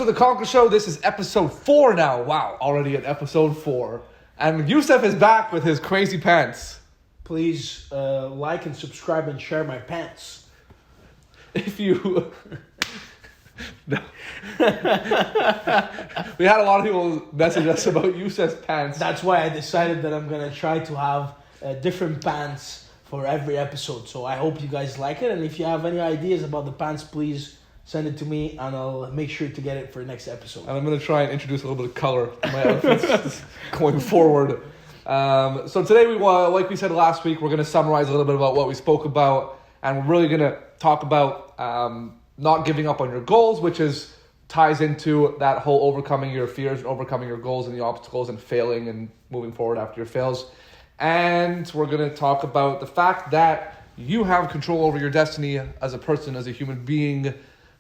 the Konqr Show. This is episode 4 now. Wow, already at episode 4. And Youssef is back with his crazy pants. Please like and subscribe and share my pants. If you... No. We had a lot of people message us about Youssef's pants. That's why I decided that I'm going to try to have different pants for every episode. So I hope you guys like it. And if you have any ideas about the pants, please send it to me and I'll make sure to get it for the next episode. And I'm going to try and introduce a little bit of color to my outfits going forward. So today, like we said last week, we're going to summarize a little bit about what we spoke about. And we're really going to talk about not giving up on your goals, which ties into that whole overcoming your fears, overcoming your goals and the obstacles and failing and moving forward after your fails. And we're going to talk about the fact that you have control over your destiny as a person, as a human being.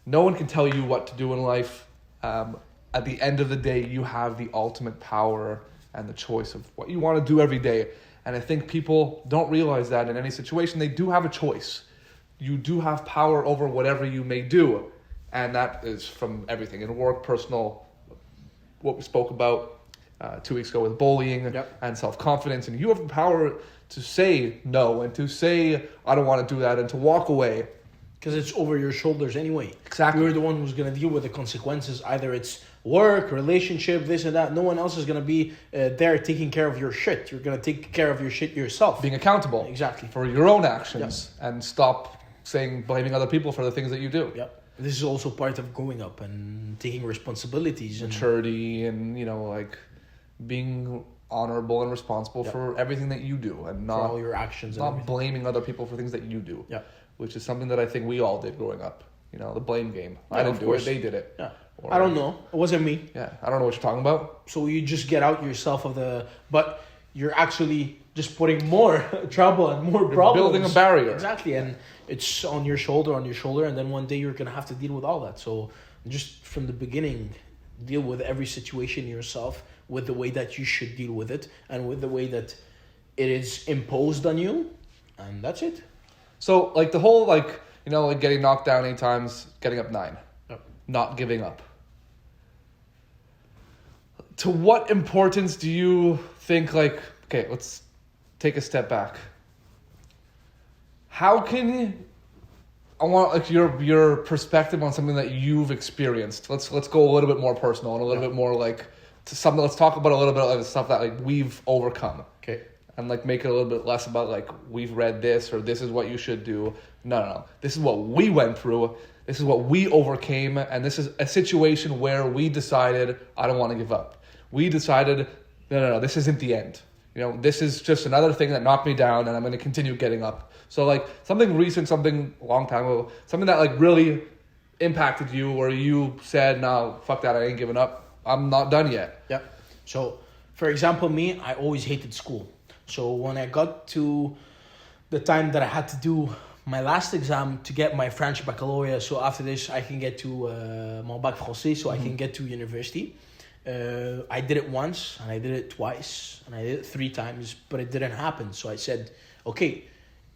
No one can tell you what to do in life. At the end of the day, you have the ultimate power and the choice of what you want to do every day. And I think people don't realize that in any situation, they do have a choice. You do have power over whatever you may do. And that is from everything in work, personal, what we spoke about 2 weeks ago with bullying and self-confidence. And you have the power to say no and to say, I don't want to do that, and to walk away. Because it's over your shoulders anyway. Exactly. You're the one who's going to deal with the consequences. Either it's work, relationship, this and that. No one else is going to be there taking care of your shit. You're going to take care of your shit yourself. Being accountable. Exactly. For your own actions. And stop blaming other people for the things that you do. Yep. This is also part of growing up and taking responsibilities. Maturity and, being honorable and responsible for everything that you do. And not for all your actions. Not blaming other people for things that you do. Yeah. Which is something that I think we all did growing up. The blame game. Yeah, I didn't do it, they did it. Yeah. I don't know. It wasn't me. Yeah, I don't know what you're talking about. So you just get out yourself of but you're actually just putting more trouble and more problems. Building a barrier. Exactly, and it's on your shoulder, and then one day you're going to have to deal with all that. So just from the beginning, deal with every situation yourself with the way that you should deal with it and with the way that it is imposed on you, and that's it. So, the whole, getting knocked down 8 times, getting up 9. Yep. Not giving up. To what importance do you think, okay, let's take a step back. How can I want your perspective on something that you've experienced. Let's go a little bit more personal and a little bit more something. Let's talk about a little bit of the stuff that we've overcome. Okay. And make it a little bit less about we've read this or this is what you should do. No. This is what we went through. This is what we overcame, and this is a situation where we decided I don't want to give up. We decided no. This isn't the end. This is just another thing that knocked me down, and I'm going to continue getting up. So something recent, something a long time ago, something that really impacted you, where you said, "No, fuck that, I ain't giving up. I'm not done yet." Yeah. So, for example, me, I always hated school. So when I got to the time that I had to do my last exam to get my French baccalaureate, so after this I can get to mon bac français, so I can get to university. I did it once, and I did it twice, and I did it 3 times, but it didn't happen. So I said, okay,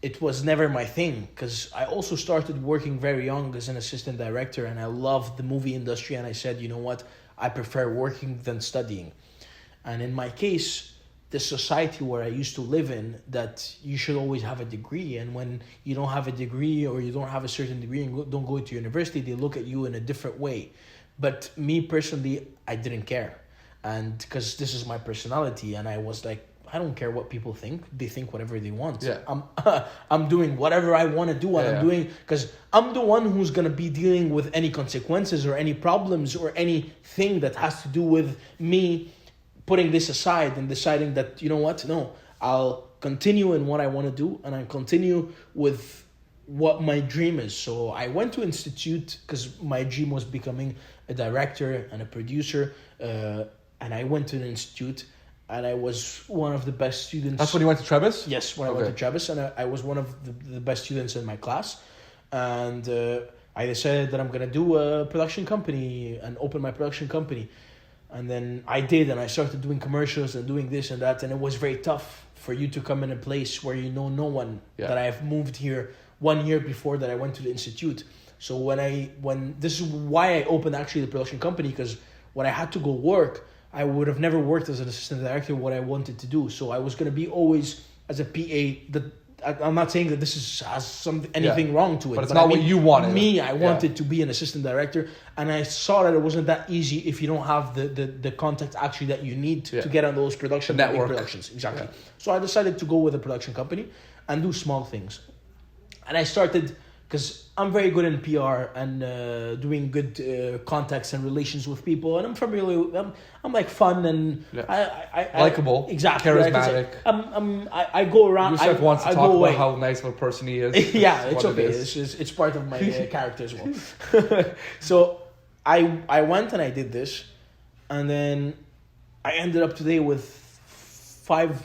it was never my thing, because I also started working very young as an assistant director, and I loved the movie industry, and I said, you know what, I prefer working than studying. And in my case, the society where I used to live in, that you should always have a degree, and when you don't have a degree or you don't have a certain degree and don't go to university, they look at you in a different way. But me personally, I didn't care, and because this is my personality, and I was like, I don't care what people think. They think whatever they want. Yeah. I'm doing whatever I want to do, and I'm doing, because I'm the one who's gonna be dealing with any consequences or any problems or anything that has to do with me putting this aside and deciding that, you know what, no, I'll continue in what I want to do, and I'll continue with what my dream is. So I went to institute because my dream was becoming a director and a producer, and I went to an institute, and I was one of the best students. That's when you went to Trebas? Yes, when I went to Trebas, and I was one of the best students in my class, and I decided that I'm going to do a production company and open my production company. And then I did, and I started doing commercials and doing this and that, and it was very tough for you to come in a place where you know no one. That I have moved here 1 year before that I went to the institute. So when this is why I opened actually the production company, because when I had to go work, I would have never worked as an assistant director what I wanted to do. So I was going to be always as a PA. I'm not saying that this has anything wrong to it, but it's not what you wanted. I wanted to be an assistant director, and I saw that it wasn't that easy if you don't have the contact actually that you need to get on those network productions. Exactly. Yeah. So I decided to go with a production company and do small things, and I started because I'm very good in PR and doing good contacts and relations with people, and I'm familiar. I'm like fun and I likable, exactly, charismatic. I go around. Yusuf wants to talk about how nice of a person he is. Yeah, it's okay. It's part of my character as well. So I went and I did this, and then I ended up today with 5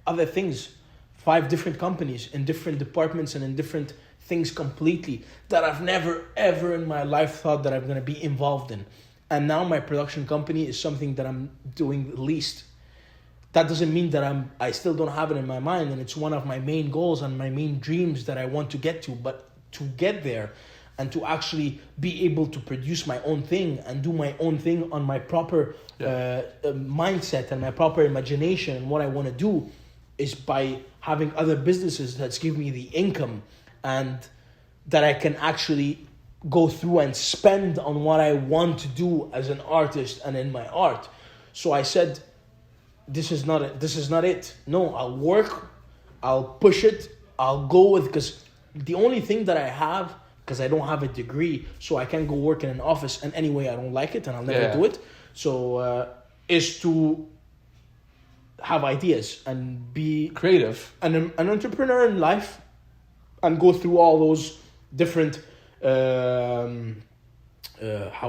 other things, 5 different companies in different departments and in different things completely that I've never ever in my life thought that I'm going to be involved in. And now my production company is something that I'm doing the least. That doesn't mean that I still don't have it in my mind, and it's one of my main goals and my main dreams that I want to get to. But to get there and to actually be able to produce my own thing and do my own thing on my proper mindset and my proper imagination and what I want to do is by having other businesses that give me the income and that I can actually go through and spend on what I want to do as an artist and in my art. So I said, this is not it. This is not it. No, I'll work. I'll push it. I'll go with, because the only thing that I have, because I don't have a degree, so I can't go work in an office, and anyway, I don't like it and I'll never do it. So is to have ideas and be creative, an entrepreneur in life, and go through all those different how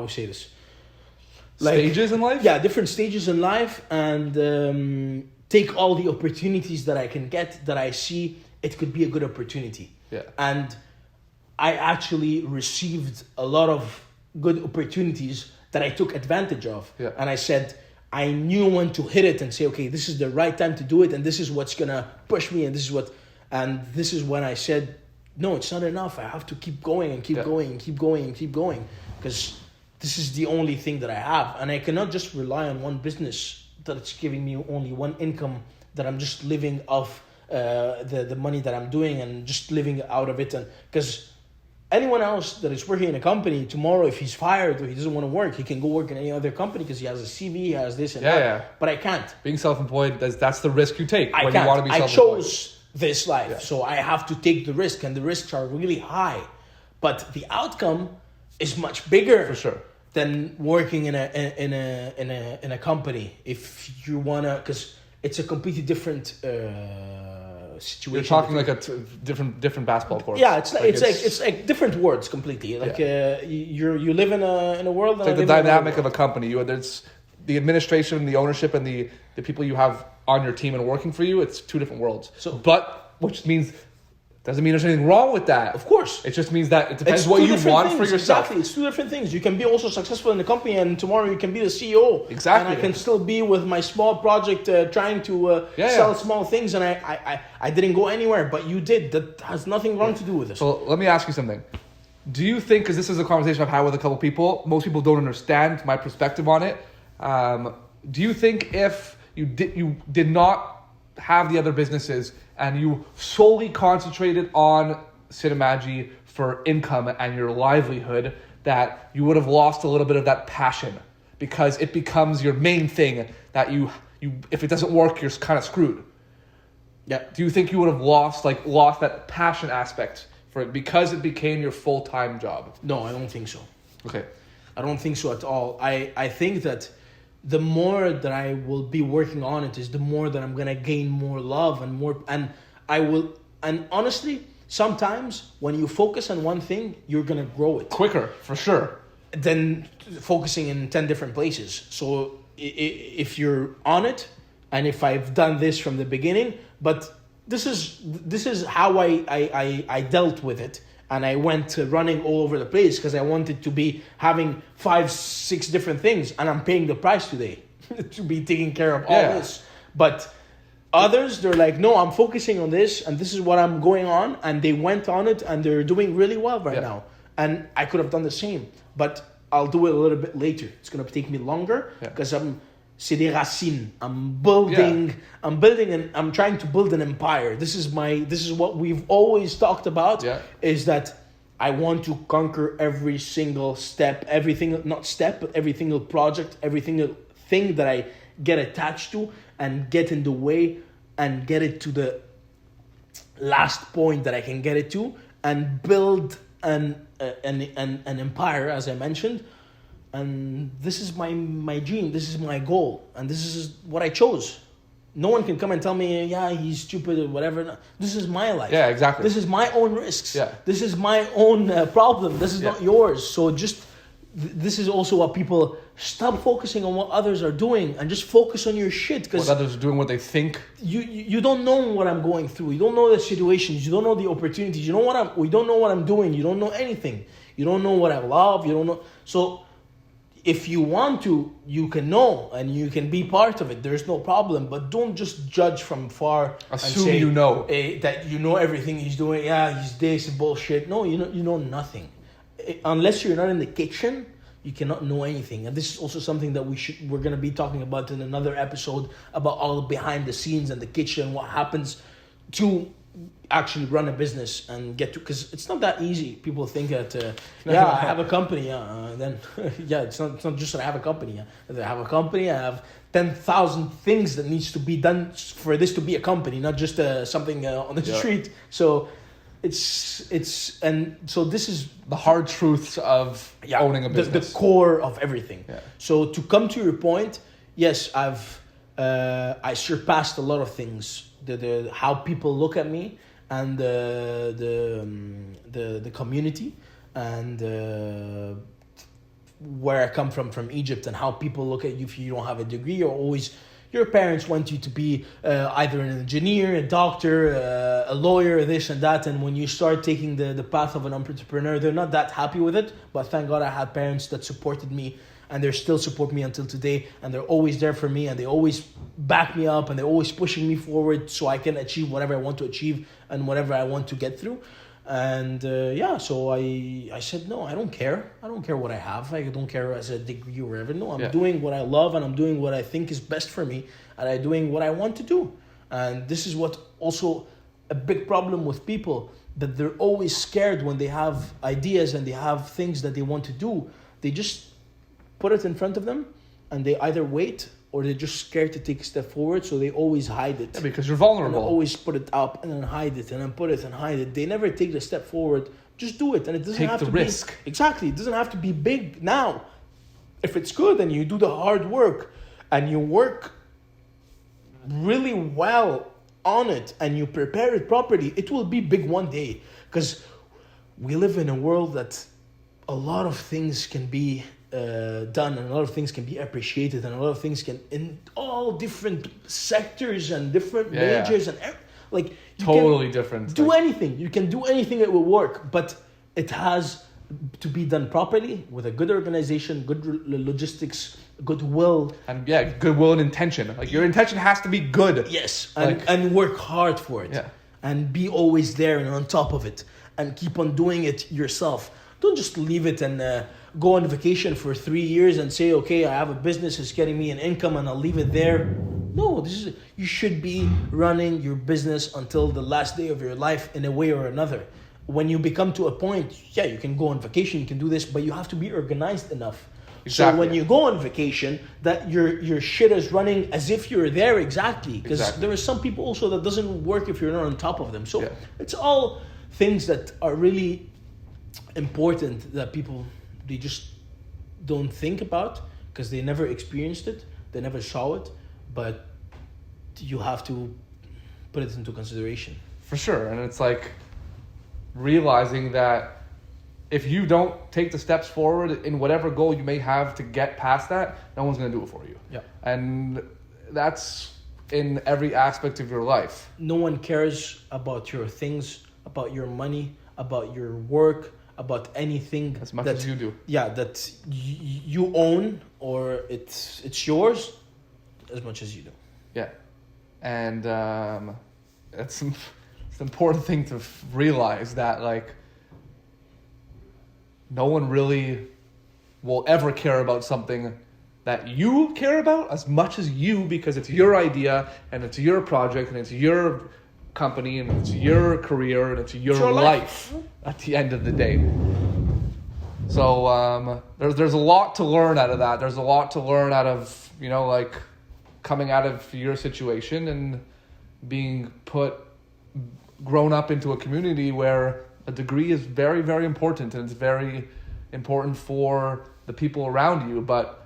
we say this, stages in life. Yeah, different stages in life, and take all the opportunities that I can get, that I see it could be a good opportunity. Yeah. And I actually received a lot of good opportunities that I took advantage of. Yeah. And I said, I knew when to hit it and say, okay, this is the right time to do it, and this is what's gonna push me, and this is when I said, no, it's not enough. I have to keep going and keep going and keep going and keep going, because this is the only thing that I have, and I cannot just rely on one business that's giving me only one income, that I'm just living off the money that I'm doing and just living out of it. And because anyone else that is working in a company tomorrow, if he's fired or he doesn't want to work, he can go work in any other company because he has a CV, he has this and that. Yeah. But I can't. Being self-employed, that's the risk you take when you want to be self-employed. I chose this life, so I have to take the risk, and the risks are really high, but the outcome is much bigger for sure than working in a company. If you wanna, because it's a completely different situation. You're talking like a different basketball court. Yeah, it's like different words completely. Like you live in a world. It's like the dynamic of a company. There's the administration, the ownership, and the people you have on your team and working for you. It's 2 different worlds. Which means doesn't mean there's anything wrong with that. Of course, it just means that it depends what you want for yourself. Exactly, it's 2 different things. You can be also successful in the company, and tomorrow you can be the CEO. Exactly, and I can still be with my small project, trying to sell small things, and I didn't go anywhere, but you did. That has nothing wrong to do with this. So let me ask you something. Do you think, because this is a conversation I've had with a couple people, most people don't understand my perspective on it. Do you think if you did not have the other businesses and you solely concentrated on Cinemagy for income and your livelihood, that you would have lost a little bit of that passion, because it becomes your main thing that you if it doesn't work, you're kind of screwed? Yeah. Do you think you would have lost that passion aspect for it because it became your full-time job? No, I don't think so. Okay. I don't think so at all. I think that the more that I will be working on it is the more that I'm going to gain more love and more, and honestly, sometimes when you focus on one thing, you're going to grow it quicker, for sure, than focusing in 10 different places. So if you're on it, and if I've done this from the beginning, but this is how I dealt with it. And I went running all over the place because I wanted to be having 5-6 different things, and I'm paying the price today to be taking care of all this. But others, they're like, no, I'm focusing on this, and this is what I'm going on, and they went on it, and they're doing really well right now. And I could have done the same, but I'll do it a little bit later. It's gonna take me longer because c'est des racines. I'm building, and I'm trying to build an empire. This is what we've always talked about. Yeah. Is that I want to conquer every single step, every single project, every single thing that I get attached to and get in the way and get it to the last point that I can get it to and build an empire, as I mentioned. And this is my dream, this is my goal, and this is what I chose. No one can come and tell me, yeah, he's stupid or whatever. This is my life. Yeah, exactly. This is my own risks. Yeah. This is my own problem. This is not yours. So this is also what people stop focusing on what others are doing and just focus on your shit. Because what others are doing, what they think. You don't know what I'm going through. You don't know the situations. You don't know the opportunities. We don't know what I'm doing. You don't know anything. You don't know what I love. You don't know. So if you want to, you can know and you can be part of it. There's no problem. But don't just judge from far. Assume and say, you know. That you know everything he's doing. Yeah, he's this bullshit. No, you know nothing. Unless you're not in the kitchen, you cannot know anything. And this is also something that we're going to be talking about in another episode about all the behind the scenes and the kitchen, what happens to actually run a business and get to, because it's not that easy. People think that I have a company, then it's not just that I have a company. I have a company, I have 10,000 things that needs to be done for this to be a company, not just something on the street. So and so this is the hard truths of owning a business, the core of everything. Yeah. So to come to your point, yes, I surpassed a lot of things. The how people look at me and the community and where I come from Egypt, and how people look at you if you don't have a degree. Your parents want you to be either an engineer, a doctor, a lawyer, this and that. And when you start taking the path of an entrepreneur, they're not that happy with it. But thank God I had parents that supported me, and they still support me until today. And they're always there for me, and they always back me up, and they're always pushing me forward so I can achieve whatever I want to achieve and whatever I want to get through. And so I said, no, I don't care. I don't care what I have. I don't care as a degree or whatever. No, I'm doing what I love, and I'm doing what I think is best for me, and I'm doing what I want to do. And this is what also a big problem with people, that they're always scared when they have ideas and they have things that they want to do. They just put it in front of them, and they either wait or they're just scared to take a step forward, so they always hide it. Yeah, because you're vulnerable. And they always put it up and then hide it and then put it and hide it. They never take the step forward. Just do it, and it doesn't have to be... Take the risk. Exactly. It doesn't have to be big now. If it's good and you do the hard work and you work really well on it and you prepare it properly, it will be big one day. Because we live in a world that a lot of things can be done, and a lot of things can be appreciated, and a lot of things can, in all different sectors and different majors and like totally different. Do anything. You can do anything, it will work, but it has to be done properly with a good organization, good logistics, goodwill, and goodwill and intention. Like your intention has to be good. Yes, and work hard for it. Yeah, and be always there and on top of it, and keep on doing it yourself. Don't just leave it and go on vacation for 3 years and say, okay, I have a business, it's getting me an income, and I'll leave it there. No, you should be running your business until the last day of your life in a way or another. When you become to a point, you can go on vacation, you can do this, but you have to be organized enough. Exactly. So when you go on vacation, that your shit is running as if you're there exactly. Because there are some people also that doesn't work if you're not on top of them. So it's all things that are really important that people, they just don't think about because they never experienced it, they never saw it, but you have to put it into consideration. For sure. And it's like realizing that if you don't take the steps forward in whatever goal you may have to get past that, no one's going to do it for you. Yeah. And that's in every aspect of your life. No one cares about your things, about your money, about your work, about anything as much as you do. Yeah, that you own or it's yours as much as you do. Yeah. And it's an important thing to realize that, like, no one really will ever care about something that you care about as much as you, because it's your idea and it's your project and it's your company and it's your career and it's your life at the end of the day. So there's a lot to learn out of that. There's a lot to learn out of, you know, like coming out of your situation and being grown up into a community where a degree is very, very important, and it's very important for the people around you. But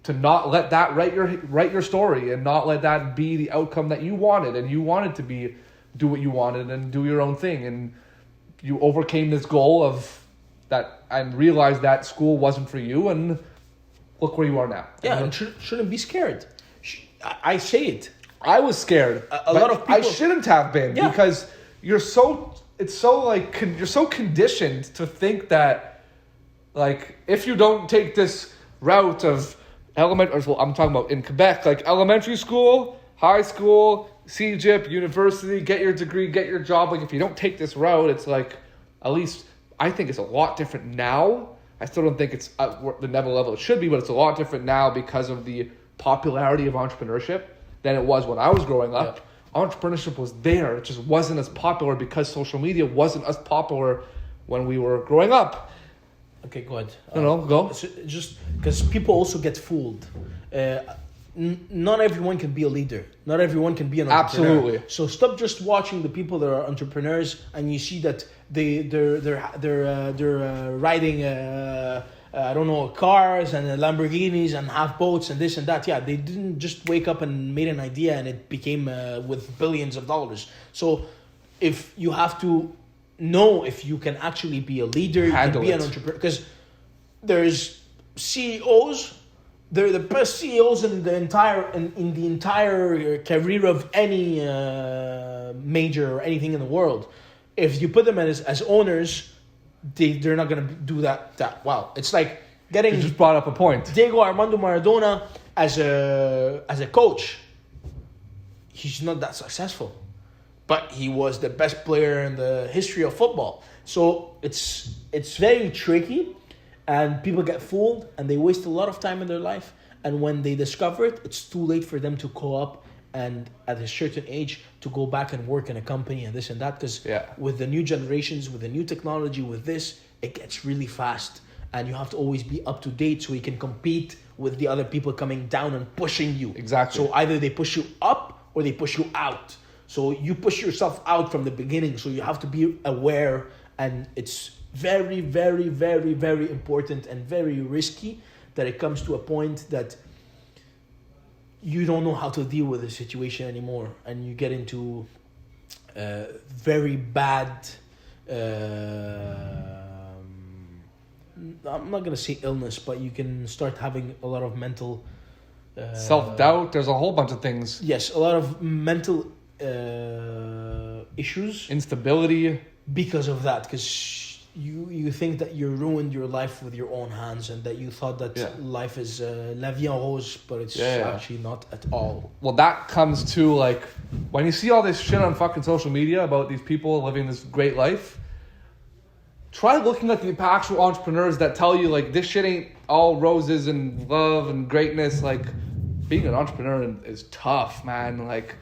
to not let that write your story, and not let that be the outcome that you wanted, and you wanted to do what you wanted and do your own thing, and you overcame this goal of that and realized that school wasn't for you, and look where you are now. Yeah, and shouldn't be scared. I say it. I was scared. A lot of people. I shouldn't have been, because you're so conditioned to think that, like, if you don't take this route of I'm talking about in Quebec, like elementary school, high school, CGIP, university, get your degree, get your job. Like, if you don't take this route, it's like, at least I think it's a lot different now. I still don't think it's at the level it should be, but it's a lot different now because of the popularity of entrepreneurship than it was when I was growing up. Yeah. Entrepreneurship was there. It just wasn't as popular because social media wasn't as popular when we were growing up. Okay, go ahead. Go. Just because people also get fooled. Not everyone can be a leader. Not everyone can be an entrepreneur. Absolutely. So stop just watching the people that are entrepreneurs and you see that they're riding I don't know, cars and Lamborghinis and have boats and this and that. Yeah, they didn't just wake up and made an idea and it became with billions of dollars. So if you have to know if you can actually be a leader, you can be an entrepreneur, because there's CEOs. They're the best CEOs in the entire career of any major or anything in the world. If you put them as owners, they're not gonna do that well. It's like getting. You just brought up a point. Diego Armando Maradona as a coach. He's not that successful, but he was the best player in the history of football. So it's very tricky. And people get fooled and they waste a lot of time in their life. And when they discover it, it's too late for them to go up and at a certain age to go back and work in a company and this and that. Because with the new generations, with the new technology, with this, it gets really fast. And you have to always be up to date so you can compete with the other people coming down and pushing you. Exactly. So either they push you up or they push you out. So you push yourself out from the beginning. So you have to be aware, and it's very, very, very, very important and very risky that it comes to a point that you don't know how to deal with the situation anymore, and you get into very bad I'm not going to say illness, but you can start having a lot of mental self-doubt. There's a whole bunch of things. Yes, a lot of mental issues, instability, because of that, because you think that you ruined your life with your own hands, and that you thought that life is la vie en rose, but it's actually not at all. Well, that comes to, like, when you see all this shit on fucking social media about these people living this great life, try looking at the actual entrepreneurs that tell you, like, this shit ain't all roses and love and greatness. Like, being an entrepreneur is tough, man. Like,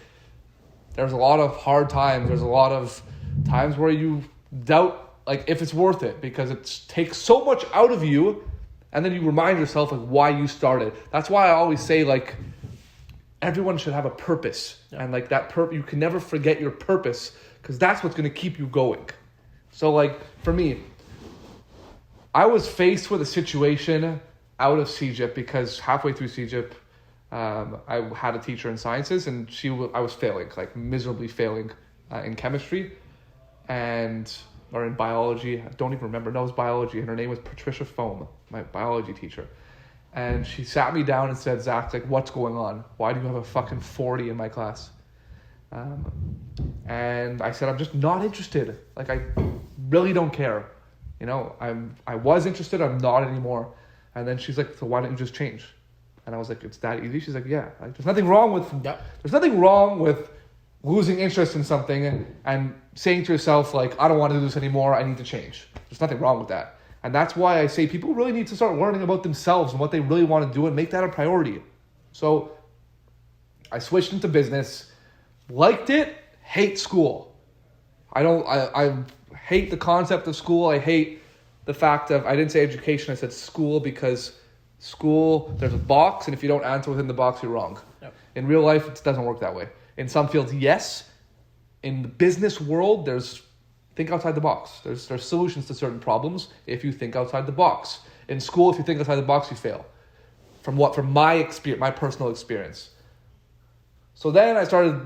there's a lot of hard times. There's a lot of times where you doubt, like, if it's worth it, because it takes so much out of you, and then you remind yourself, like, why you started. That's why I always say, like, everyone should have a purpose, and, like, that you can never forget your purpose, because that's what's going to keep you going. So, like, for me, I was faced with a situation out of CGIP, because halfway through CGIP, I had a teacher in sciences, and I was failing, like, miserably failing in chemistry, or in biology. I don't even remember. No, it was biology. And her name was Patricia Foam, my biology teacher. And she sat me down and said, Zach, like, what's going on? Why do you have a fucking 40 in my class? And I said, I'm just not interested. Like, I really don't care. You know, I was interested. I'm not anymore. And then she's like, so why don't you just change? And I was like, it's that easy? She's like, yeah. Like, there's nothing wrong with losing interest in something and saying to yourself, like, I don't want to do this anymore, I need to change. There's nothing wrong with that. And that's why I say people really need to start learning about themselves and what they really want to do and make that a priority. So I switched into business, liked it, hate school. I hate the concept of school. I hate the fact of, I didn't say education, I said school, because school, there's a box, and if you don't answer within the box, you're wrong. Yep. In real life, it doesn't work that way. In some fields, yes. In the business world, think outside the box. There's solutions to certain problems if you think outside the box. In school, if you think outside the box, you fail. From my experience, my personal experience. So then I started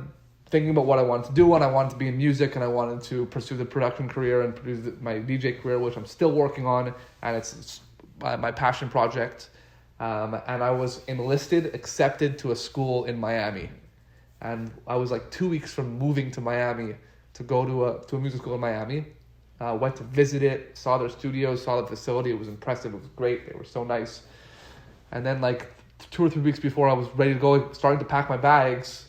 thinking about what I wanted to do, and I wanted to be in music, and I wanted to pursue the production career and pursue my DJ career, which I'm still working on, and it's my passion project. And I was accepted to a school in Miami. And I was like 2 weeks from moving to Miami to go to a music school in Miami. Went to visit it, saw their studios, saw the facility. It was impressive. It was great. They were so nice. And then like 2 or 3 weeks before I was ready to go, starting to pack my bags,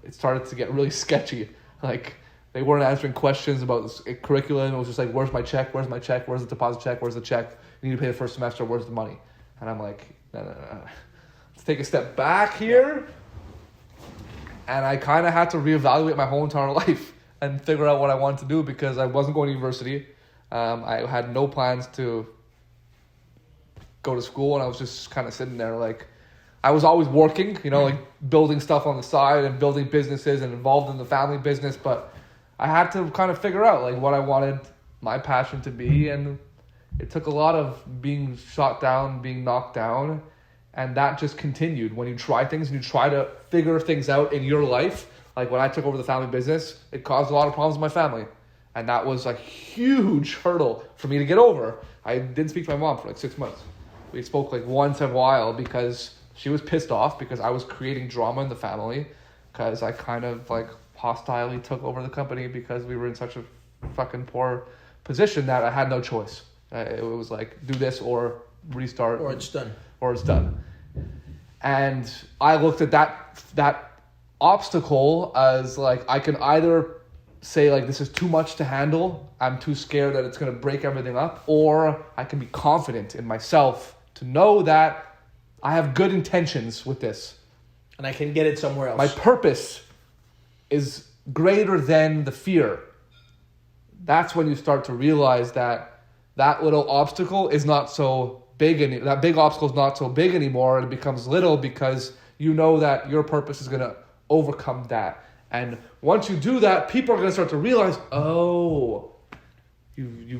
it started to get really sketchy. Like, they weren't answering questions about the curriculum. It was just like, where's my check? Where's my check? Where's the deposit check? Where's the check? You need to pay the first semester. Where's the money? And I'm like, no. Let's take a step back here. And I kind of had to reevaluate my whole entire life and figure out what I wanted to do, because I wasn't going to university. I had no plans to go to school, and I was just kind of sitting there. Like, I was always working, like building stuff on the side and building businesses and involved in the family business, but I had to kind of figure out like what I wanted my passion to be, and it took a lot of being shot down, being knocked down, and that just continued. When you try things and you try to figure things out in your life, like when I took over the family business, it caused a lot of problems in my family, and that was a huge hurdle for me to get over. I didn't speak to my mom for like 6 months. We spoke like once in a while because she was pissed off because I was creating drama in the family, because I kind of like hostilely took over the company because we were in such a fucking poor position that I had no choice. It was like, do this or restart. Or it's done. Or it's done. And I looked at that obstacle as like, I can either say like, this is too much to handle, I'm too scared that it's going to break everything up, or I can be confident in myself to know that I have good intentions with this. And I can get it somewhere else. My purpose is greater than the fear. That's when you start to realize that little obstacle is not so big, that big obstacle is not so big anymore, and it becomes little because you know that your purpose is going to overcome that. And once you do that, people are going to start to realize, oh, you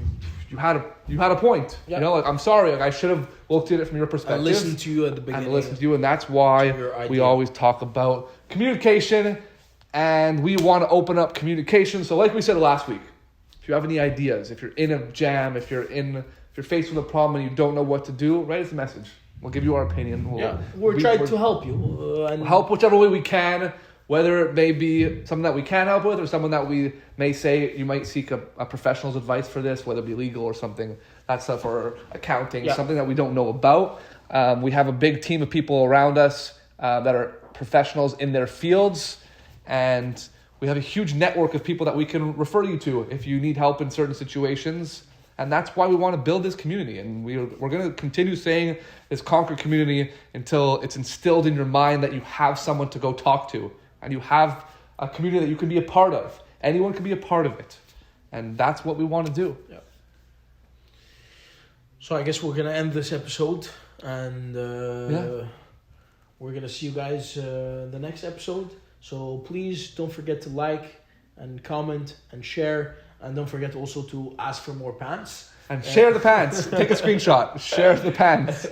had a point. Yep. Like, I'm sorry, like I should have looked at it from your perspective. I listened to you at the beginning. And that's why we always talk about communication, and we want to open up communication. So like we said last week, if you have any ideas, if you're in a jam, if you're faced with a problem and you don't know what to do, write us a message. We'll give you our opinion. We're trying to help you. And help whichever way we can, whether it may be something that we can help with or someone that we may say you might seek a professional's advice for this, whether it be legal or something. That's stuff for accounting, something that we don't know about. We have a big team of people around us that are professionals in their fields, and we have a huge network of people that we can refer you to if you need help in certain situations. And that's why we want to build this community. And we're going to continue saying this Konqr community until it's instilled in your mind that you have someone to go talk to. And you have a community that you can be a part of. Anyone can be a part of it. And that's what we want to do. Yeah. So I guess we're going to end this episode. And we're going to see you guys the next episode. So please don't forget to like and comment and share. And don't forget also to ask for more pants. And share the pants. Take a screenshot. Share the pants.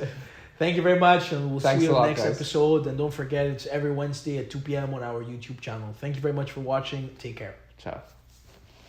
Thank you very much. And we'll see you in the next guys. episode. And don't forget, it's every Wednesday at 2 p.m. on our YouTube channel. Thank you very much for watching. Take care. Ciao.